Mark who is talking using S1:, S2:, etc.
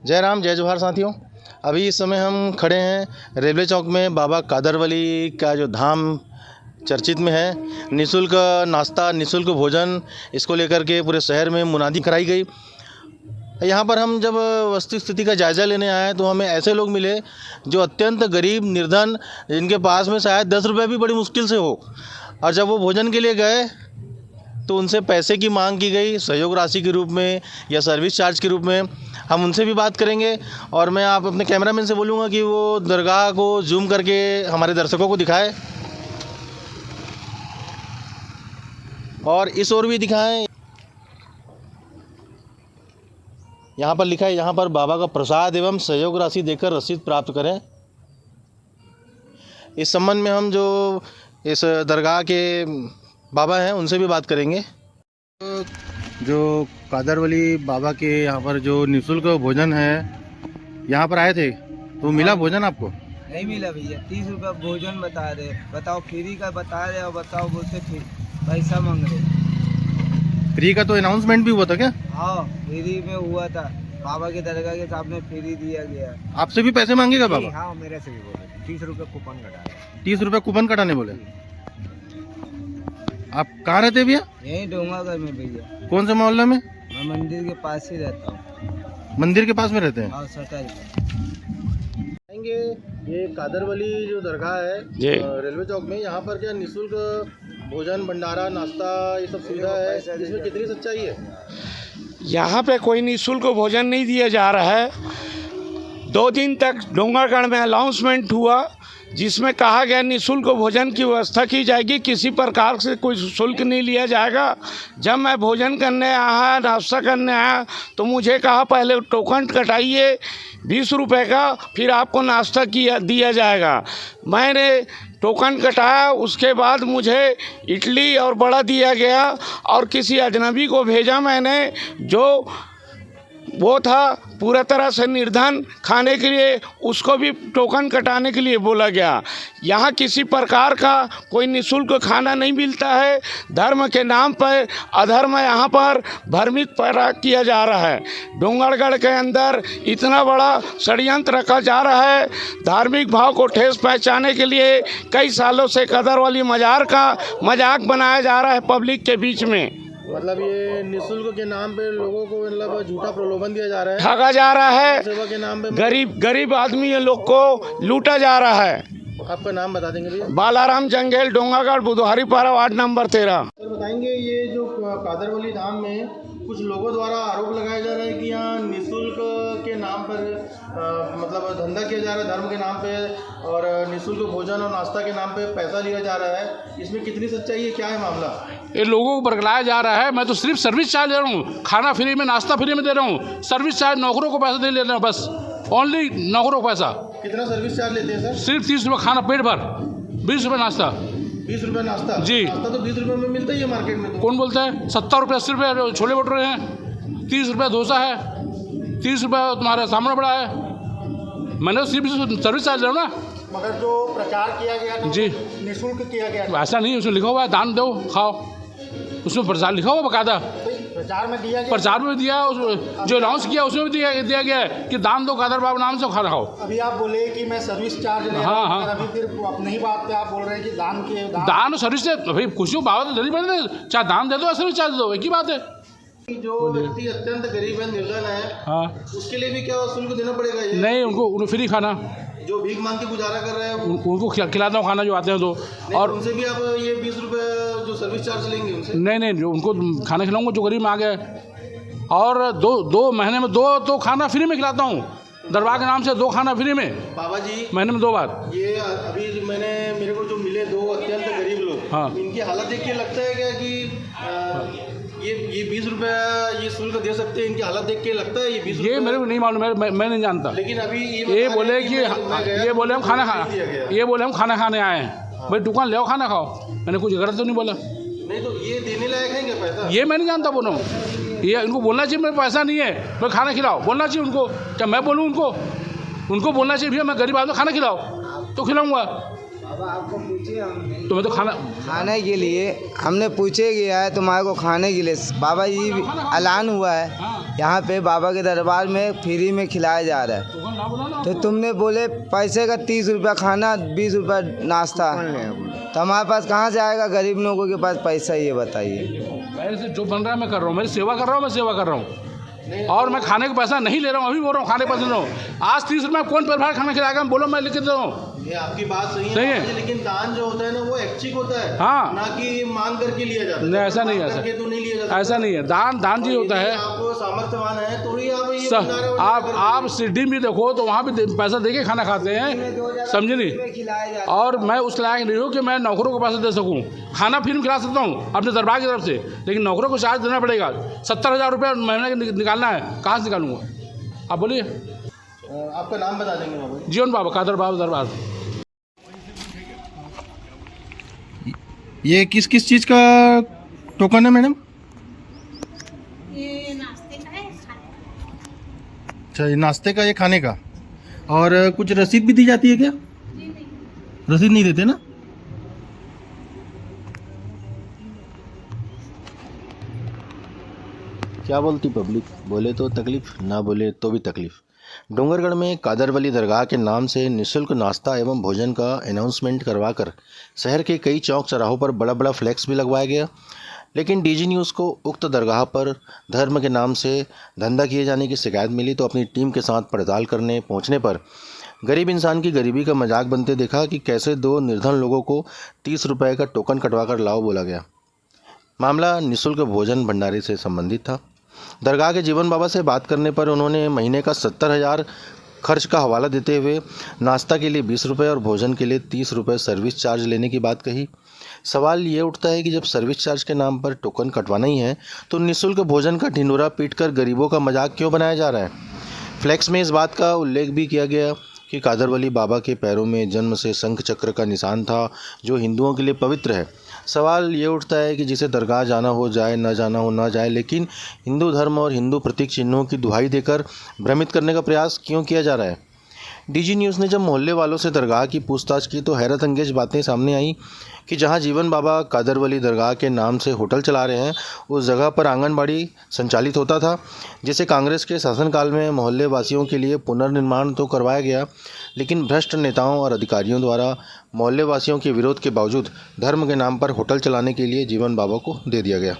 S1: जय राम जय जोहार साथियों। अभी इस समय हम खड़े हैं रेलवे चौक में। बाबा कादरवली का जो धाम चर्चित में है, निःशुल्क नाश्ता निःशुल्क भोजन, इसको लेकर के पूरे शहर में मुनादी कराई गई। यहाँ पर हम जब वस्तु स्थिति का जायज़ा लेने आए तो हमें ऐसे लोग मिले जो अत्यंत गरीब निर्धन, जिनके पास में शायद 10 रुपये भी बड़ी मुश्किल से हो। और जब वो भोजन के लिए गए तो उनसे पैसे की मांग की गई, सहयोग राशि के रूप में या सर्विस चार्ज के रूप में। हम उनसे भी बात करेंगे और मैं आप अपने कैमरामैन से बोलूँगा कि वो दरगाह को जूम करके हमारे दर्शकों को दिखाए और इस ओर भी दिखाएं। यहाँ पर लिखा है, यहाँ पर बाबा का प्रसाद एवं सहयोग राशि देकर रसीद प्राप्त करें। इस संबंध में हम जो इस दरगाह के बाबा हैं उनसे भी बात करेंगे। जो कादरवली बाबा के यहाँ पर जो निःशुल्क भोजन है, यहाँ पर आए थे तो मिला भोजन आपको?
S2: नहीं मिला भैया, 30 रुपये भोजन बता रहे, बताओ फ्री का बता रहे और बताओ बोलते पैसा मांग रहे।
S1: फ्री का तो अनाउंसमेंट भी हुआ था क्या?
S2: हाँ, फ्री में हुआ था, बाबा के दरगाह के सामने फ्री दिया गया।
S1: आपसे भी पैसे मांगेगा बाबा?
S2: हाँ, मेरे से भी बोले 30 रुपये कूपन कटा रहे।
S1: 30 रुपये कूपन कटाने बोले? आप कहाँ रहते भैया?
S2: यही डोंगागढ़ में भैया।
S1: कौन से मोहल्ले में?
S2: मैं मंदिर के पास ही रहता हूँ।
S1: मंदिर के पास में रहते हैं?
S2: हाँ, सटाई।
S1: ये कादरवली जो दरगाह है रेलवे चौक में, यहाँ पर क्या निःशुल्क भोजन भंडारा नाश्ता ये सब सुविधा है, इसमें कितनी सच्चाई है?
S3: यहाँ पे कोई निःशुल्क भोजन नहीं दिया जा रहा है। 2 दिन तक डोंगरगढ़ में अनाउंसमेंट हुआ जिसमें कहा गया निःशुल्क भोजन की व्यवस्था की जाएगी, किसी प्रकार से कोई शुल्क नहीं लिया जाएगा। जब मैं भोजन करने आया, नाश्ता करने आया, तो मुझे कहा पहले टोकन कटाइए 20 रुपये का, फिर आपको नाश्ता दिया जाएगा। मैंने टोकन कटाया, उसके बाद मुझे इडली और बड़ा दिया गया और किसी अजनबी को भेजा मैंने जो वो था पूरा तरह से निर्धन, खाने के लिए उसको भी टोकन कटाने के लिए बोला गया। यहाँ किसी प्रकार का कोई निःशुल्क खाना नहीं मिलता है। धर्म के नाम पर अधर्म यहाँ पर भ्रमित पैदा किया जा रहा है। डोंगरगढ़ के अंदर इतना बड़ा षड्यंत्र रखा जा रहा है। धार्मिक भाव को ठेस पहुँचाने के लिए कई सालों से कादरवली मज़ार का मजाक बनाया जा रहा है पब्लिक के बीच में।
S1: मतलब ये निःशुल्क के नाम पे लोगों को मतलब झूठा प्रलोभन दिया जा रहा है,
S3: ठगा जा रहा है,
S1: सेवा के नाम पे
S3: गरीब आदमी ये लोग को लूटा जा रहा है।
S1: आपका नाम बता देंगे भैया?
S3: बालाराम जंगेल, डोंगागढ़, बुधवारी पारा, वार्ड नंबर 13।
S1: सर बताएंगे, ये जो कादरवली धाम में कुछ लोगों द्वारा आरोप लगाया जा रहा है कि यहाँ निःशुल्क के नाम पर मतलब धंधा किया जा रहा है, धर्म के नाम पे, और निःशुल्क भोजन और नाश्ता के नाम पे पैसा लिया जा रहा है। इसमें कितनी सच्चाई है, क्या है मामला?
S4: ये लोगों को बरगलाया जा रहा है। मैं तो सिर्फ सर्विस चार्ज दे रहा हूँ, खाना फ्री में, नाश्ता फ्री में दे रहा हूँ। सर्विस चार्ज नौकरों को पैसा दे ले रहा हूँ, बस ओनली नौकरों को पैसा।
S1: कितना सर्विस चार्ज लेते हैं सर?
S4: सिर्फ 30 रुपये खाना पेट भर, 20 रुपये नाश्ता।
S1: 20 रुपये नाश्ता?
S4: जी।
S1: नाश्ता तो 20 रुपये में मिलता ही है मार्केट में। तो
S4: कौन बोलता है? 70 रुपये 80 रुपये छोले भटूरे हैं, 30 रुपये डोसा है, 30 रुपये तुम्हारे सामने पड़ा है। मैंने तो सिर्फ सर्विस चार्ज ले रहा हूँ ना।
S1: मगर जो प्रचार किया गया था
S4: जी,
S1: निःशुल्क किया गया,
S4: ऐसा नहीं, उसमें लिखा हुआ है दान दो खाओ, उसमें प्रचार लिखा हुआ बकायदा।
S1: प्रचार में दिया गया,
S4: प्रचार में दिया है, जो अनाउंस किया उसमें भी दिया गया है कि दान दो कादर बाबा नाम से खाना खाओ।
S1: अभी आप बोले कि मैं सर्विस चार्ज ले रहा हूं, अभी फिर अपनी ही बात पे आप बोल रहे हैं कि दान
S4: सर्विस से भाई कुछ बाबा तो जल्दी पड़े, चाहे दान दे दो या सर्विस चार्ज दो, एक ही बात है।
S1: जो व्यक्ति अत्यंत गरीब है, निर्धन है,
S4: हाँ,
S1: उसके लिए भी क्या शुल्क देना पड़ेगा? ये
S4: नहीं, उनको फ्री खाना,
S1: जो भीख मांग के गुजारा कर रहे हैं
S4: उनको खिलाता हूँ खाना, जो आते हैं तो। और
S1: उनसे भी आप ये 20 रुपये जो सर्विस चार्ज लेंगे उनसे?
S4: नहीं, जो उनको खाना खिलाऊंगा जो गरीब आ गए। और दो महीने में दो तो खाना फ्री में खिलाता हूँ, दरबार के नाम से 2 खाना फ्री में
S1: बाबा जी,
S4: महीने में 2 बार।
S1: ये अभी मेरे को जो मिले 2 अत्यंत गरीब लोग,
S4: हाँ,
S1: इनकी हालत देख के लगता है क्या कि ये 20 रुपये ये शुल्क दे सकते हैं? इनकी हालत देख के लगता है ये 20 रुपये?
S4: ये मेरे को नहीं मालूम, मैं नहीं जानता।
S1: लेकिन अभी
S4: ये बोले कि ये बोले हम खाना खाने आए हैं। भाई दुकान ले आओ, खाना खाओ, मैंने कुछ गलत तो नहीं बोला।
S1: नहीं तो ये देने लायक है क्या पैसा?
S4: ये मैं नहीं जानता बोलो, ये इनको बोलना चाहिए मेरे पैसा नहीं है, मैं खाना खिलाओ, बोलना चाहिए उनको। क्या मैं बोलूँ उनको बोलना चाहिए भैया मैं गरीब आदमी खाना खिलाओ, तो खिलाऊंगा।
S2: अब आपको पूछे हमने
S4: तुम्हें तो खाना
S2: खाने के लिए हमने पूछे गया है तुम्हारे को खाने के लिए बाबा जी ऐलान हुआ है यहाँ पे बाबा के दरबार में फ्री में खिलाया जा रहा है तो तुमने बोले पैसे का 30 रुपया खाना 20 रुपया नाश्ता तो हमारे पास कहाँ से आएगा गरीब लोगों के पास पैसा ये बताइए।
S4: मेरे से जो बन रहा है मैं कर रहा हूँ, मेरी सेवा कर रहा हूँ, मैं सेवा कर रहा हूँ और मैं खाने का पैसा नहीं ले रहा हूँ। अभी बोल रहा हूँ खाने का पैसा ले रहा हूँ। आज 30 रुपये कौन पेट भर खाना खिलाएगा? बोलो मैं लिख दे रहा हूँ।
S1: ये आपकी बात सही
S4: सही
S1: है,
S4: है।
S1: लेकिन दान जो होता है ना वो ऐच्छिक होता है,
S4: हाँ।
S1: ना कि मांग करके लिया जाता है।
S4: नहीं, ऐसा नहीं है,
S1: मांग
S4: ऐसा
S1: करके तो नहीं लिया जाता।
S4: ऐसा नहीं है। दान जी होता है।
S1: आप सामर्थ्यवान है तो ही आप ये
S4: सब
S1: भंडारा वगैरह
S4: आप सिड्डी में देखो तो वहाँ भी पैसा दे के खाना खाते हैं, समझे नहीं। और मैं उस लायक नहीं हूँ कि मैं नौकरों को पैसा दे सकूँ। खाना फ्री में खिला सकता हूँ अपने दरबार की तरफ से, लेकिन नौकरों को चार्ज देना पड़ेगा। 70,000 रुपये महीने का निकालना है, कहाँ से निकालूंगा आप बोलिए।
S1: आपका नाम बता देंगे बाबा?
S4: जीवन बाबा, कादर बाबा दरबार।
S1: ये किस किस चीज़ का टोकन है मैडम?
S5: ये नाश्ते का है, खाने
S1: अच्छा, ये नाश्ते का, ये खाने का। और कुछ रसीद भी दी जाती है क्या? रसीद नहीं देते ना? क्या बोलती पब्लिक? बोले तो तकलीफ, ना बोले तो भी तकलीफ। डोंगरगढ़ में कादरवली दरगाह के नाम से निःशुल्क नाश्ता एवं भोजन का अनाउंसमेंट करवाकर शहर के कई चौक चौराहों पर बड़ा बड़ा फ्लैक्स भी लगवाया गया। लेकिन डीजी न्यूज़ को उक्त दरगाह पर धर्म के नाम से धंधा किए जाने की शिकायत मिली तो अपनी टीम के साथ पड़ताल करने पहुंचने पर गरीब इंसान की गरीबी का मजाक बनते देखा कि कैसे दो निर्धन लोगों को 30 रुपये का टोकन कटवाकर लाओ बोला गया। मामला निःशुल्क भोजन भंडारे से संबंधित था। दरगाह के जीवन बाबा से बात करने पर उन्होंने महीने का 70,000 खर्च का हवाला देते हुए नाश्ता के लिए 20 रुपये और भोजन के लिए 30 रुपये सर्विस चार्ज लेने की बात कही। सवाल ये उठता है कि जब सर्विस चार्ज के नाम पर टोकन कटवाना ही है तो निःशुल्क भोजन का ढिंढोरा पीटकर गरीबों का मजाक क्यों बनाया जा रहा है? फ्लैक्स में इस बात का उल्लेख भी किया गया कि कादरवली बाबा के पैरों में जन्म से शंख चक्र का निशान था जो हिंदुओं के लिए पवित्र है। सवाल ये उठता है कि जिसे दरगाह जाना हो जाए, न जाना हो ना जाए, लेकिन हिंदू धर्म और हिंदू प्रतीक चिन्हों की दुहाई देकर भ्रमित करने का प्रयास क्यों किया जा रहा है? डीजी न्यूज़ ने जब मोहल्ले वालों से दरगाह की पूछताछ की तो हैरत अंगेज बातें सामने आई कि जहां जीवन बाबा कादरवली दरगाह के नाम से होटल चला रहे हैं उस जगह पर आंगनबाड़ी संचालित होता था, जिसे कांग्रेस के शासनकाल में मोहल्ले वासियों के लिए पुनर्निर्माण तो करवाया गया, लेकिन भ्रष्ट नेताओं और अधिकारियों द्वारा मोहल्ले वासियों के विरोध के बावजूद धर्म के नाम पर होटल चलाने के लिए जीवन बाबा को दे दिया गया।